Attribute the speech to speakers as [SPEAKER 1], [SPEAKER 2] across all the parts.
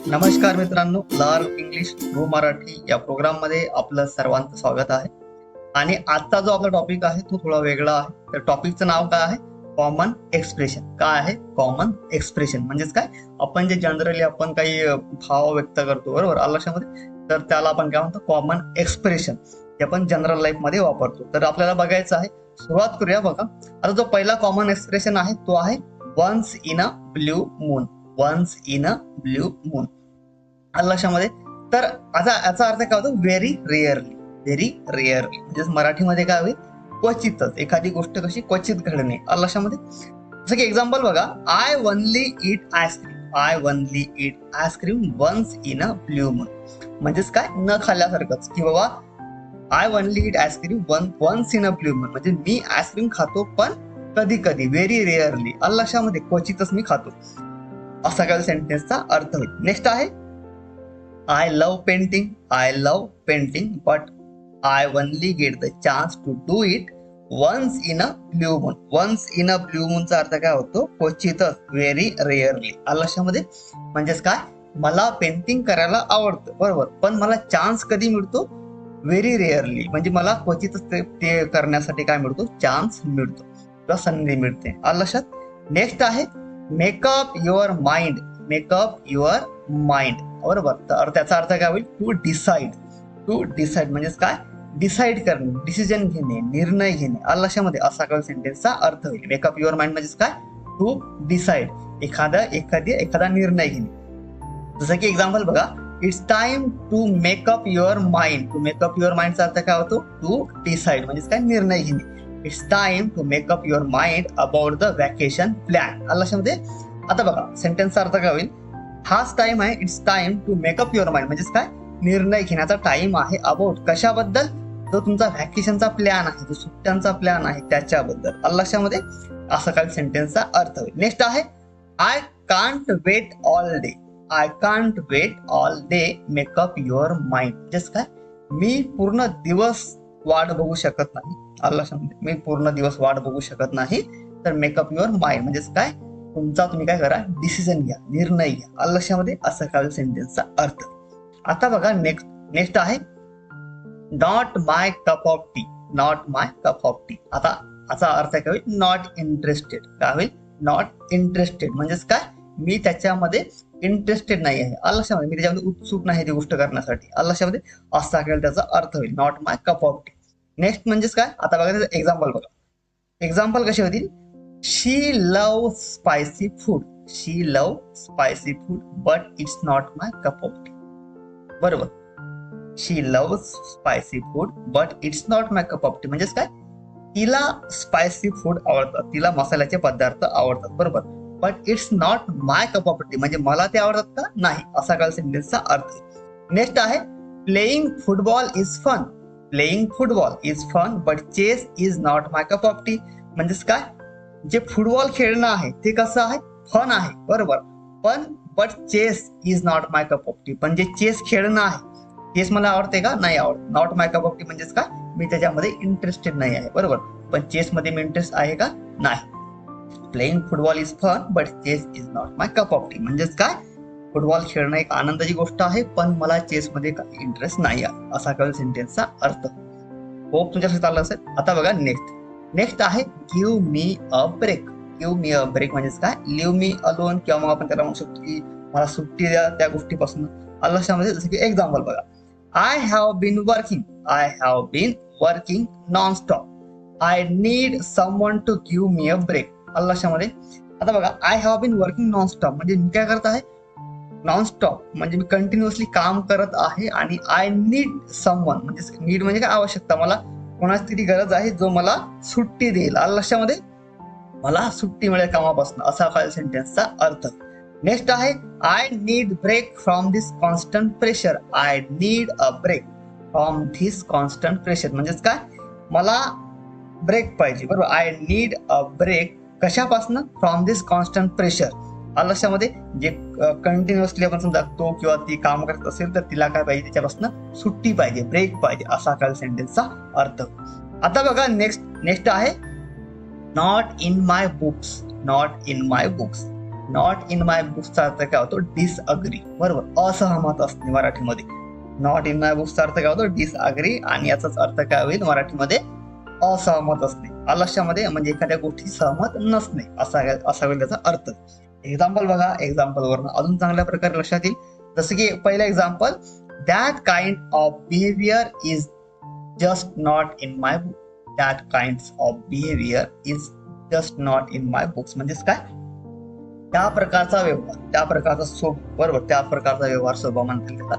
[SPEAKER 1] नमस्कार मित्रांनो, learn English through Marathi या प्रोग्राम मध्ये आपलं सर्वांचं स्वागत आहे. आणि आजचा जो आपला टॉपिक आहे तो थोडा वेगळा आहे. तर टॉपिकचं नाव काय आहे? Common expression. काय आहे कॉमन एक्सप्रेशन? म्हणजेच काय, आपण जे जनरली आपण काही भाव व्यक्त करतो बरोबर आयुष्यामध्ये, तर त्याला आपण काय म्हणतो? Common expression. ते आपण जनरल लाईफ मध्ये वापरतो. तर आपल्याला बघायचं आहे. सुरुवात करूया. बघा, आता जो पहिला कॉमन एक्सप्रेशन आहे तो आहे once in a blue moon. Once in a blue moon लक्षामध्ये. तर आता याचा अर्थ काय होतो? Very rarely. व्हेरी रेअरली म्हणजे मराठीमध्ये काय होईल? क्वचितच. एखादी गोष्ट कशी क्वचित घडणे लक्षामध्ये. जसं की एक्झाम्पल बघा, I only eat ice cream. I only eat ice cream once in a blue moon. म्हणजेच काय? न खाल्ल्यासारखंच. की बाबा I only eat ice cream once in a blue moon म्हणजे मी आईस्क्रीम खातो पण कधी कधी, व्हेरी रेअरली लक्षामध्ये, क्वचितच मी खातो. असा काय सेंटेन्सचा अर्थ होईल. नेक्स्ट आहे I love painting. I love painting, but I only get the chance to do it once in a blue moon. Once in a blue moon चा अर्थ काय होतो? क्वचितच, व्हेरी रेअरली लक्षामध्ये. म्हणजेच काय? मला पेंटिंग करायला आवडतं बरोबर, पण मला चान्स कधी मिळतो? व्हेरी रेअरली म्हणजे मला क्वचितच ते करण्यासाठी काय मिळतो? चान्स मिळतो किंवा संधी मिळते लक्षात. नेक्स्ट आहे makeup your mind. Makeup your mind बरोबर. तर त्याचा अर्थ काय होईल? To decide. टू डिसाइड म्हणजेच काय? डिसाइड करणे, डिसिजन घेणे, निर्णय घेणे लक्षामध्ये. असा काय सेंटेन्सचा अर्थ होईल. मेकअप युअर माइंड म्हणजेच काय? To decide. एखादा निर्णय घेणे. जसं की एक्झाम्पल बघा, it's time to make up your mind. To make up your माइंडचा अर्थ काय होतो? टू डिसाइड म्हणजेच काय? निर्णय घेणे. It's time to make up your mind about the vacation plan लक्षामध्ये. आता बघा, सेंटेन्सचा अर्थ काय होईल? हाच टाइम आहे. It's time to make up your mind म्हणजेच काय? निर्णय घेण्याचा टाइम आहे. अबाउट कशाबद्दल? जो तुमचा व्हॅकेशनचा प्लॅन आहे, जो सुट्ट्यांचा प्लॅन आहे त्याच्याबद्दल लक्षामध्ये. असा काय सेंटेन्सचा अर्थ होईल. नेक्स्ट आहे I can't wait all day. I can't wait all day make up your mind म्हणजेच काय? मी पूर्ण दिवस वाट बघू शकत नाही लक्षामध्ये. मी पूर्ण दिवस वाट बघू शकत नाही. तर मेकअप युअर माइंड म्हणजेच काय? तुमचा तुम्ही काय करा? डिसिजन घ्या, निर्णय घ्या लक्षामध्ये. असं काय सेंटेन्सचा अर्थ. आता बघा नेक्स्ट आहे not my cup of T. Not my cup of T. आता याचा अर्थ काय होईल? Not interested. काय होईल? नॉट इंटरेस्टेड म्हणजेच काय? मी त्याच्यामध्ये इंटरेस्टेड नाही आहे लक्षामध्ये. मी त्याच्यामध्ये उत्सुक नाही ती गोष्ट करण्यासाठी लक्षामध्ये. असा काय त्याचा अर्थ होईल? Not my cup of T. Next म्हणजेच काय? आता बघा त्याचं एक्झाम्पल बघा. एक्झाम्पल कसे होतील? She loves spicy food. She loves spicy food, but it's not my cup of tea. बरोबर. She loves spicy food, but it's not my cup of tea. म्हणजेच काय? तिला स्पायसी फूड आवडतात, तिला मसाल्याचे पदार्थ आवडतात बरोबर, but it's not my cup of T म्हणजे मला ते आवडतात का? नाही. असा काय सेंटेन्सचा अर्थ. नेक्स्ट आहे playing football is fun. Playing football is fun, but chess is not my cup of tea म्हणजेच काय? जे फुटबॉल खेळणं आहे ते कसं आहे? फन आहे बरोबर, पण but chess is not my cup of tea. पण जे चेस खेळणं आहे, चेस मला आवडते का? नाही आवडत. Not my cup of tea म्हणजेच काय? मी त्याच्यामध्ये इंटरेस्टेड नाही आहे बरोबर, पण चेस मध्ये मी इंटरेस्ट आहे का? नाही. Playing football is fun but chess is not my cup of tea म्हणजेच काय? फुटबॉल खेळणं एक आनंदाची गोष्ट आहे, पण मला चेस मध्ये काही इंटरेस्ट नाही आहे. असा काय सेंटेन्सचा अर्थ. होप तुमच्यासाठी चाललं असेल. आता बघा नेक्स्ट आहे give me a break. Give me a break म्हणजेच काय? लिव्ह मी अलोन, किंवा मग आपण त्याला म्हणू शकतो की मला सुट्टी द्या त्या गोष्टीपासून लक्षामध्ये. जसं की एक्झाम्पल बघा, I have been working non stop. I need someone to give me a break लक्षामध्ये. आता बघा, I have been working non stop म्हणजे मी काय करत आहे? नॉन स्टॉप म्हणजे मी कंटिन्युअसली काम करत आहे. आणि आय नीड समवन म्हणजे नीड म्हणजे काय? आवश्यकता. मला कोणाची तरी गरज आहे जो मला सुट्टी देईल लक्षामध्ये. मला सुट्टी मिळेल कामापासून. असा काय सेंटेन्सचा अर्थ. नेक्स्ट आहे I need break from this constant pressure. I need a break from this constant pressure म्हणजेच काय? मला ब्रेक पाहिजे बरोबर. आय नीड अ ब्रेक कशापासून? फ्रॉम दिस कॉन्स्टंट प्रेशर लक्षामध्ये. जे कंटिन्युअसली आपण समजा तो किंवा ती काम करत असेल तर तिला काय पाहिजे? त्याच्यापासून सुट्टी पाहिजे, ब्रेक पाहिजे. असा काय सेंटेन्सचा अर्थ. आता बघा नेक्स्ट आहे not in my books. Not in my books not in my बुक्सचा अर्थ काय होतो? डिसअग्री. बरोबर, असहमत असणे मराठीमध्ये. नॉट इन माय बुक्सचा अर्थ काय होतो? डिसअग्री. आणि याचाच अर्थ काय होईल मराठीमध्ये? असहमत असणे. आलस्यामध्ये म्हणजे एखाद्या गोष्टी सहमत नसणे असा होईल त्याचा अर्थ. एक्झाम्पल बघा, एक्झाम्पल वरून अजून चांगल्या प्रकारे लक्षात येईल. जसं की पहिलं example, that kind of behaviour is just not in my book. That kind of behaviour is just not in my books म्हणजेच काय? त्या प्रकारचा व्यवहार, त्या प्रकारचा स्वभाव. बरोबर, त्या प्रकारचा व्यवहार स्वभाव म्हणतील त्याला.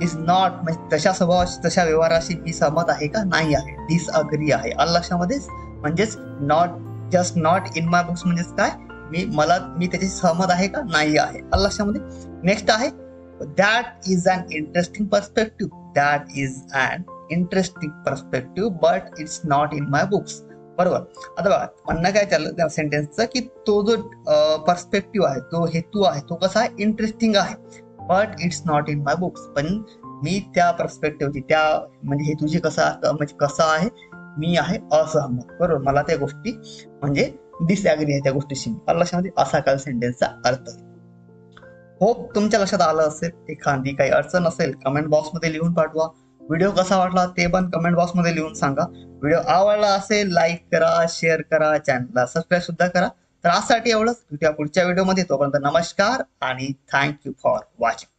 [SPEAKER 1] इज नॉट म्हणजे तशा स्वभावाशी, तशा व्यवहाराशी मी सहमत आहे का? नाही आहे. डिसअग्री आहे. आलं लक्षामध्ये? म्हणजेच not, just not in my books म्हणजेच काय? मी त्याची सहमत आहे का? नाही आहे. आलं लक्षामध्ये? नेक्स्ट आहे, that is an interesting perspective. That is an interesting perspective but it's not in my books. बरोबर. आता बघा, म्हणणं काय चाललं त्या सेंटेन्सचं, की तो जो पर्स्पेक्टिव्ह आहे, तो हेतू आहे, तो कसा आहे? इंटरेस्टिंग आहे. But it's not in my books. पण मी त्या पर्स्पेक्टिव्हची, त्या म्हणजे हेतूची कसं आहे? मी आहे असहमत. बरोबर, मला त्या गोष्टी म्हणजे डिसअग्री आहे त्या गोष्टीशी. लक्षामध्ये असा काल सेंटेन्सचा अर्थ. होप तुमच्या लक्षात आलं असेल. एखादी काही अडचण असेल कमेंट बॉक्समध्ये लिहून पाठवा. व्हिडिओ कसा वाटला ते पण कमेंट बॉक्समध्ये लिहून सांगा. व्हिडिओ आवडला असेल लाईक करा, शेअर करा, चॅनलला सबस्क्राईब सुद्धा करा. तर आजसाठी एवढंच. भेटूया पुढच्या व्हिडिओमध्ये. तोपर्यंत नमस्कार आणि थँक्यू फॉर वॉचिंग.